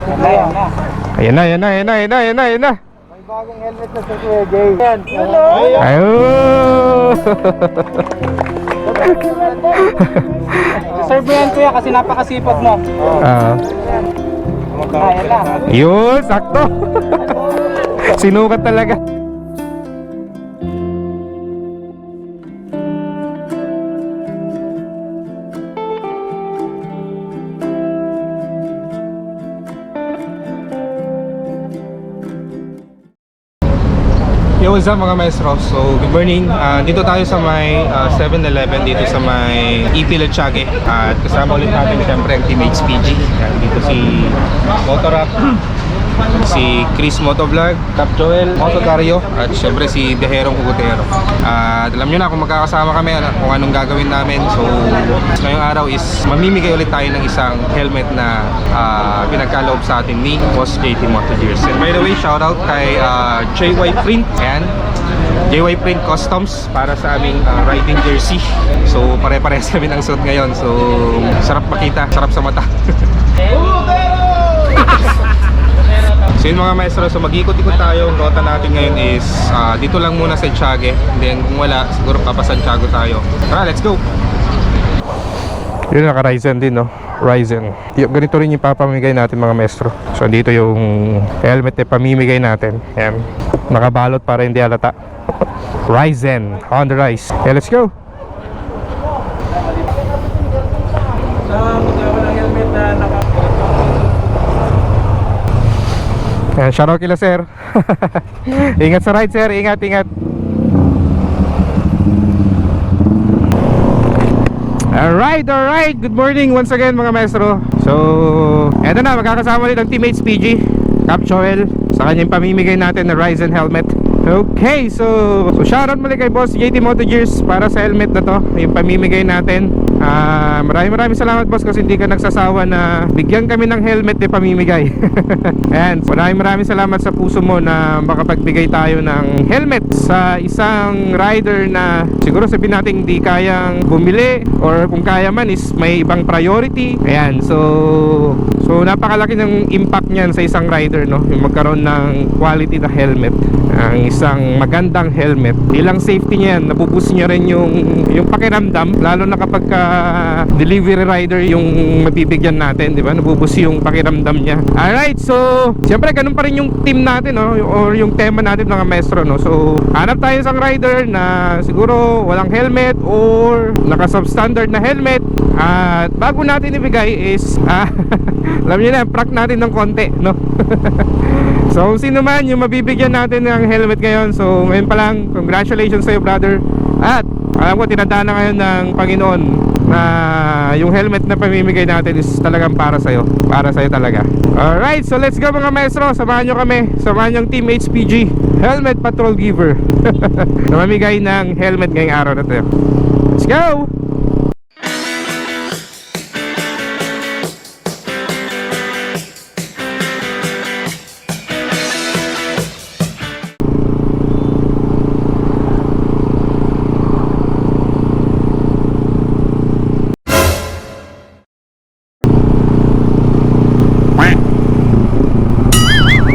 Ayan na, ayan na, ayan na, ayan na, ayan na, ayan na. May bagong helmet na sa Kuya Jay. Yan. Ayun. Deserve mo yan kuya kasi napakasipag mo. Ayan na. Yun, sakto. Sinukat talaga. Yo, what's up mga maestro? So, good morning. Dito tayo sa may 7-Eleven dito sa may EP Lechage. At kasama ulit natin siyempre ang Teammates PG. Yan, dito si Motorap, si Chris Motovlog, Cap Joel, Motocario, at siyempre si Beherong Kukutero. Alam nyo na kung magkakasama kami, kung anong gagawin namin. So, ngayong araw is mamimigay ulit tayo ng isang helmet na pinagkaloob sa atin ni Boss JT Motogears. And by the way, shoutout kay JY Print. Ayan, JY Print Customs para sa aming riding jersey. So, pare-parehas kami ng suit ngayon. So, sarap makita, sarap sa mata. So yun mga maestro, so mag-ikot-ikot tayo. Ang rota natin ngayon is dito lang muna sa Tiague. Then kung wala, siguro papasantiago tayo. Tara, let's go! Yun, naka-Ryzen din, no? Ryzen. Ganito rin yung papamigay natin mga maestro. So dito yung helmet na pamimigay natin. Ayan, nakabalot para hindi halata. Ryzen on the rise. Okay, let's go! Shoutout kila sir. Ingat sa ride sir, ingat, ingat. Alright, good morning once again mga maestro. So, eto na, magkakasama ulit ang Teammates PG, Cap Joel, sa kanyang pamimigay natin na Ryzen helmet. Okay, so shoutout muli kay Boss JT Motogears para sa helmet na to, yung pamimigay natin. Maraming salamat boss kasi hindi ka nagsasawa na bigyan kami ng helmet na pamimigay. And maraming salamat sa puso mo na makapagbigay tayo ng helmet sa isang rider na siguro sabihin natin hindi kayang bumili, or kung kaya man is may ibang priority. Ayan, so napakalaki ng impact niyan sa isang rider, no? Yung magkaroon ng quality na helmet, ang isang magandang helmet. Ilang safety niyan, nabuboost niya rin yung pakiramdam, lalo na kapag delivery rider yung mabibigyan natin, di ba? Nabuboost yung pakiramdam niya. Alright, so siyempre ganun pa rin yung team natin, no? Or yung tema natin mga maestro, no? So hanap tayo isang rider na siguro walang helmet or naka-substandard na helmet, at bago natin ibigay is alam niyo na, prank natin ng konti, no? So sino man yung mabibigyan natin ng helmet ngayon, so ngayon pa lang, congratulations sa'yo brother. At alam ko tinandaan na ngayon ng Panginoon na yung helmet na pamimigay natin is talagang para sa'yo talaga. Alright, so let's go mga maestro. Samahan nyo kami, samahan nyo ang Teammates PG Helmet Patrol Giver na mamigay ng helmet ngayong araw na to. Let's go!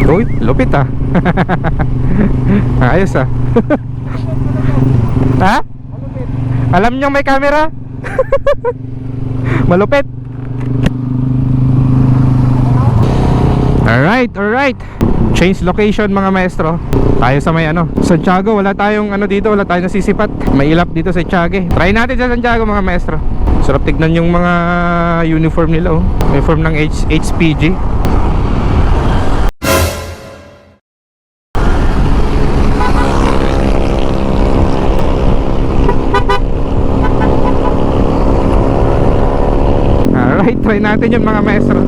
Uy, lupit ah. Ayos ah. Ha? Alam niyo may camera? Malupit. Alright. Change location mga maestro. Tayo sa may Santiago, wala tayong dito, wala tayong nasisipat. May ilap dito sa Tiague. Try natin sa Santiago mga maestro. Sarap tignan yung mga uniform nila, oh. Uniform ng HPG. Alright, try natin yung mga maestro.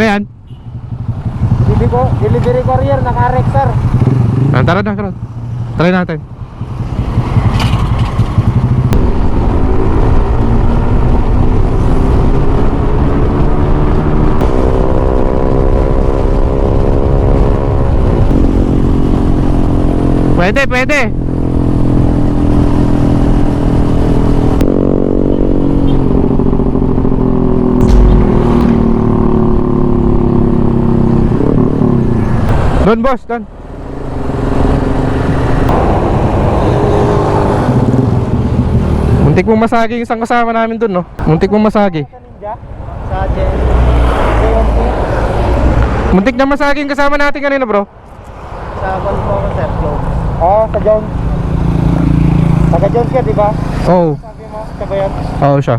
Ano yan? Delivery courier, naka-rex sir. Tara na, tara. Try natin. Pwede, pwede. Doon boss, doon. Muntik mong masagi yung isang kasama namin doon, no? Muntik mong masagi. Sa Ninja? Sa JNT? Muntik na masagi yung kasama natin kanina, bro. Sa Balpo ko sir, Jones. Oo, sa Jones. Taga Jones ka, di ba? Oo. Sabi mo, siya ba yan? Oo, siya.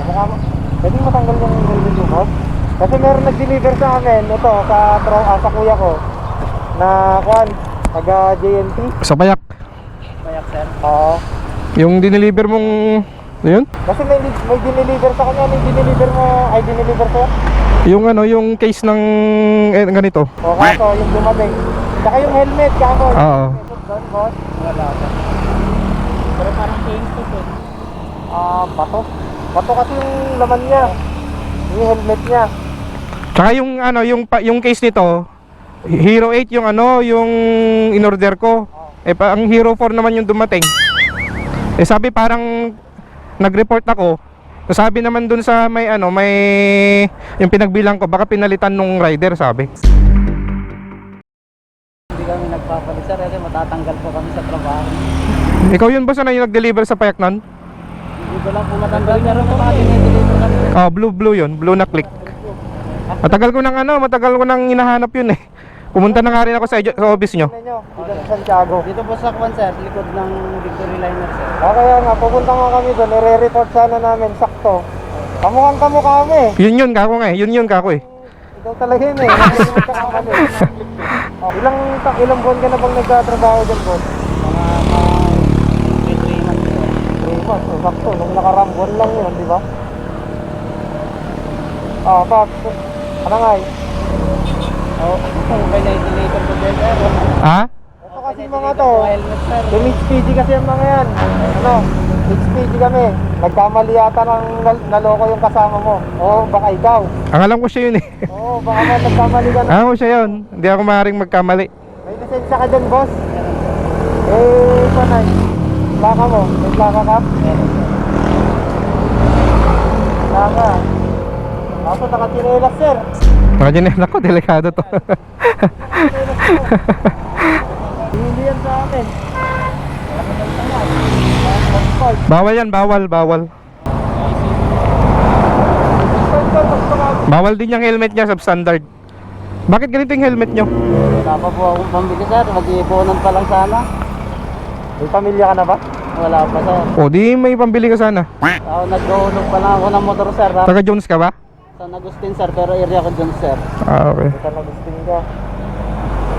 Mukha mo. Pwede matanggal yung helmet mo, boss? Kasi meron nag-deliver sa amin, ito, sa kuya ko. Na, taga JNT. Sa payak. Mayak sir? Oo. Yung dineliver mong... Ano yun? Kasi may dineliver sa kanya, may dineliver mo, ay dineliver sa'yo? Yung ano, yung case ng... ganito. O kaso, yung dumating. Saka yung helmet, kako. Oo. Doon, boss? Wala ka. Pero parang change to eh. Bato. Bato kasi yung laman niya. Yung helmet niya. Tsaka yung ano, yung case nito, Hero 8 yung ano, yung in-order ko. Ang Hero 4 naman yung dumating. Sabi parang nag-report ako. Sabi naman dun sa may ano, may yung pinagbilang ko, baka pinalitan nung rider, sabi. Hindi kami nagpapalit sir, kasi matatanggal po kami sa trabaho. Ikaw yun ba na yung nag-deliver sa Payaknan? Hindi ko lang po matanggal. Meron po mga dinideliver kami. Blue yun, blue na click. Matagal ko nang hinahanap yun eh. Pumunta na nga rin ako sa office nyo. Dito sa Santiago. Dito po sa Kwan sir, likod ng Victory Liner sir. Kaya nga, pupunta nga kami doon, nire-report sana namin, sakto. Kamukhang kamukha kami. Yun kako nga eh, yun kako eh. Ikaw talaga yun eh. Ilang buwan ka na bang nagtatrabaho dyan, boss? Mga 3 months po. 3 months, so sakto. Nung nakarambuan lang yun, di ba? Pak. Ano nga eh? May na-deliver ko din, sir. Ha? Ito kasi mga to. Yung HPG kasi yung mga yan. Ano? HPG kami. Nagkamali yata ng naloko yung kasama mo. O baka ikaw. Ang alam ko siya yun eh. Oo, baka man nagkamali ka na. Alam ko siya yun. Hindi ako maaaring magkamali. May lisensya ka dyan, boss? Panay. Plaka mo? May plaka ka? Plaka. Ako, nakachinelas, sir. Mga dyan ako, delikado to. Hindi yan sa akin. Bawal yan, bawal. Bawal din yung helmet niya, substandard. Bakit ganito yung helmet nyo? Wala pa po akong pambili, sir. Mag-iipunan pa lang sana. May pamilya ka na ba? Wala pa, sir. O di may pambili ka sana. Ako, nag-uulog pa lang ako ng motor, sir. Taga Jones ka ba? San Agustin, sir. Pero area ko dyan, sir. Okay. San Agustin ka.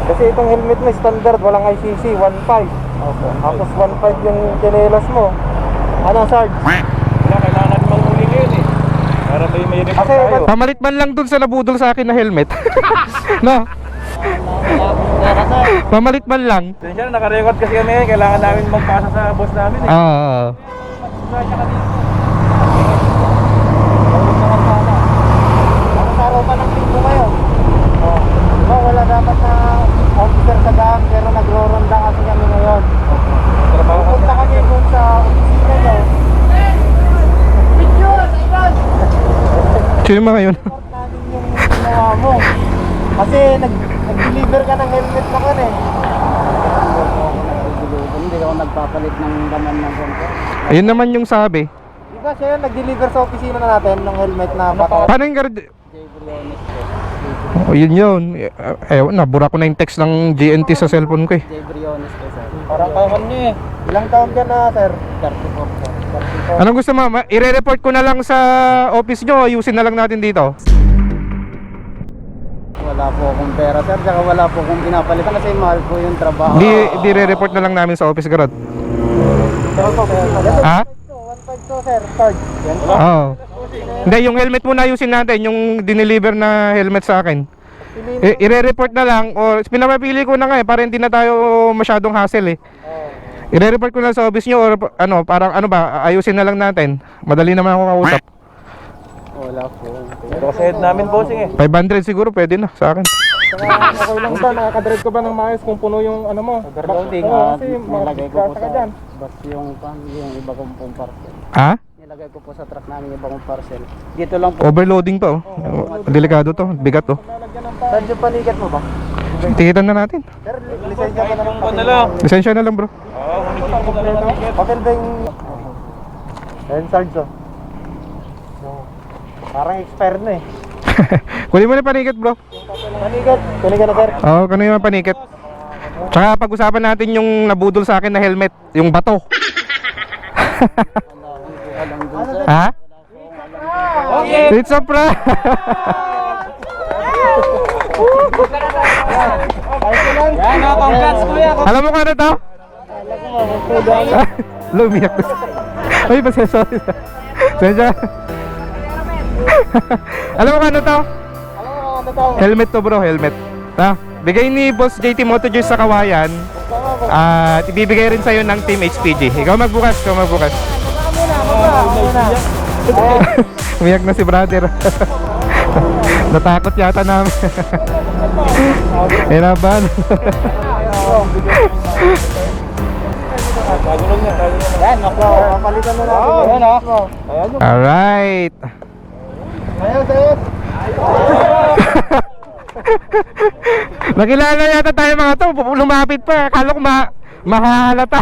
Kasi itong helmet mo standard, walang ICC, 1.5. Opo. Tapos 1.5 yung chinelas mo. Ano, Sarge? Kailangan mong uli yun eh. Para may report Kasi tayo. Pamalit man lang dun sa nabudol sa akin na helmet. No? wala akong pera, sir. Pamalit man lang. Diyan naka-record kasi kami. Kailangan namin magpasa sa boss namin eh. Anong araw pa ng linggo ngayon? Diba wala dapat na officer sa daan pero nagro-ronda kasi kami ngayon. Pupunta kami dun sa opisina nyo. Sino mga yun? Report namin yung ginawa mo. Kasi nag-deliver ka ng helmet na kan eh. Hindi ako nagpapalit ng laman ng ganito. Ayun naman yung sabi. Diba siya yun nag-deliver sa opisina natin ng helmet na bato? Paano yung guard? Jay Briones po. Oh, yun. Nabura ko na yung text ng GNT sa cellphone ko eh. Jay Briones po, sir. Parang kawan niyo eh. Ilang taon ka na, sir? 34 po. 34. Anong gusto mo? I-report ko na lang sa office nyo. Ayusin na lang natin dito. Wala po akong pera, sir. Tsaka wala po akong pinapalitan kasi mahal po yung trabaho. Di re-report na lang namin sa office garod. Ha? Ha? 1.5 to, sir. Card. Yan po. Oo. Hindi, yung helmet muna ayusin natin, yung dineliver na helmet sa akin. I-re-report na lang, o pinapapili ko na nga para hindi na tayo masyadong hassle I-re-report ko na sa office nyo, or ano, parang ano ba, ayusin na lang natin. Madali naman ako kausap. Wala po. Ito kasi head namin, bossing eh. 500 siguro, pwede na sa akin. Okay lang ba? Nakakadrive ko ba ng maayos kung puno yung ano mo? Overloading. Kasi nilagay ko po sa bus yung iba kong pong parcel. Ha? Nilagay ko po sa truck namin yung iba kong parcel. Dito lang po. Overloading pa Delikado to, bigat Saan yung panigat mo ba? Tikitan na natin. Sir, lisensya ko na lang. Ano lang? Lisensya na lang bro. Papel ba yung... Ayun, Sarge oh. Parang expired na eh. Kunin mo na panikat bro. Panigat. Kunin ka na sir. Oo, kunin mo yung panikat. Tsaka pag-usapan natin yung nabudol sa akin na helmet, yung bato. Ha? It's a prank. Yan oh, congrats kuya. Alam mo kung ano to? Lumiyak na. Ay, pasensya. Pasensya. Alam mo kung ano to? Helmet to bro, helmet. Ha? Bigay ni Boss JT Motogears sa Kawayan. At ibibigay rin sa'yo ng Team HPG. Ikaw magbukas, Umiyak na si brother. Natakot yata namin. Hirapan. Yan, palitan na natin. Ayan oh. Alright. Ayan, sir. Nakilala yata tayo mga to. Lumapit pa. Akala ko mahalata.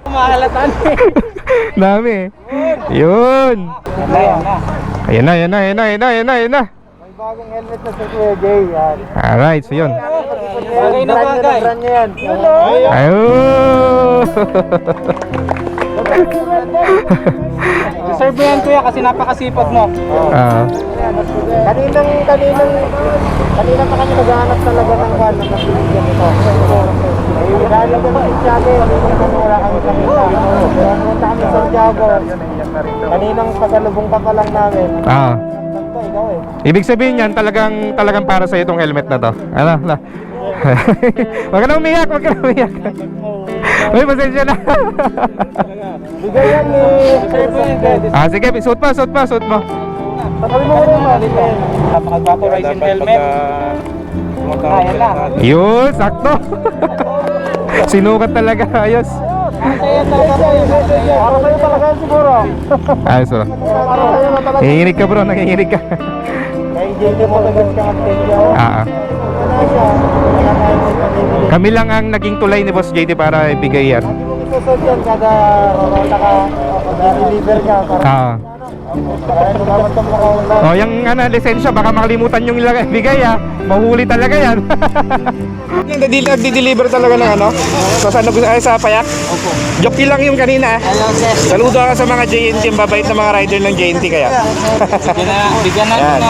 Mahalatan eh. Dami eh. Yun. Ayan na. Ayan na. May bagong helmet na sa Kuya Jay. Yan. Alright, so yun. Bagay na bagay. Brand niya yan. Ayun. Deserve mo yan kuya kasi napakasipag mo. Ah. Kanina pa kami naghahanap talaga ng van na magbibigyan ito. Dahil lang kami sa Tiago, wala kami nakita. Pumunta kami sa Santiago. Kaninang pasalubong pa lang namin. Ah. Ito, ikaw eh. Ibig sabihin yan, talagang para sa itong helmet na to. Ala. Wag ka na umiyak. Uy, pasensya na. Bigay yan ni Sige, suot mo. Patabi mo rin mo. Napakagwapo racing helmet. Kaya lang. Yun, sakto. Sinukat talaga, ayos. Para sa'yo talaga yan siguro. Ayos bro. Para sa'yo na talaga. Nanginginig ka bro, nanginginig ka. Kay JT Motogears ka mag-tell Ah. Kami lang ang naging tulay ni Boss JT para ibigay yan. Hindi mo isusod yan kada rorota ka, kada deliver ka. Ah. Kaya salamat ka mo ka. Oh, yung lisensya baka makalimutan yung ibigay Mahuli talaga yan. Yung nagdi-deliver talaga ng ano? Sa Payak? Opo. Joke lang yung kanina. Hello sir. Saludo ka sa mga JNT, mabait na mga rider ng JNT kaya. Bigyan na Yan.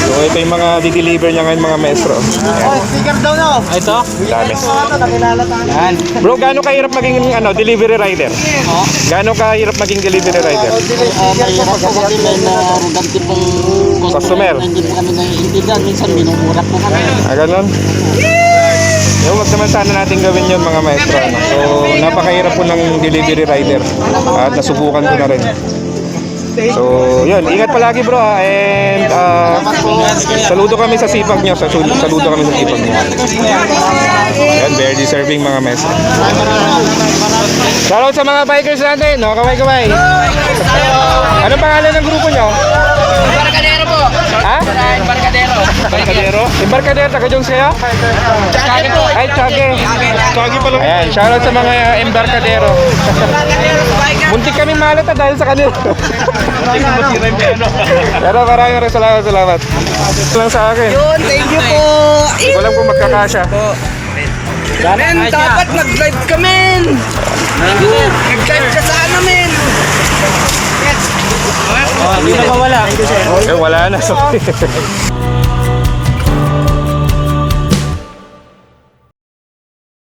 So ito yung mga di-deliver niya ngayon mga maestro. Oh, sticker daw no. Ito? Dami. Nakilala tayo. Yan. Bro, gaano kahirap maging delivery rider? Gaano kahirap maging delivery rider? Mahirap po kasi may arugante pong Customer. Hindi po kami naiintindihan. Minsan minumura po kami. Ganon? Yung wag naman sana natin gawin yun mga maestro. So, napakahirap po ng delivery rider. At nasubukan ko na rin. So, yun. Ingat palagi bro and saludo kami sa sipag nyo. Saludo kami sa sipag nyo. Yan, very deserving mga maestro. Shoutout sa mga bikers natin. No? Kaway-kaway. Anong pangalan ng grupo nyo? Embarcadero po. Ha? Embarcadero. Embarcadero? Embarcadero, taga Jones kayo? Tsaka po. Ay, Chage. Chage pala. Ayan, shoutout sa mga Embarcadero. Muntik kami malata dahil sa kanila. Pero maraming salamat. Ito lang sa akin. Yun, thank you po. Hindi ko lang kung magkakasya. Men, dapat nag-drive ka, men. Nag-drive ka sana, men. Hindi na mawala. Wala na. Sorry.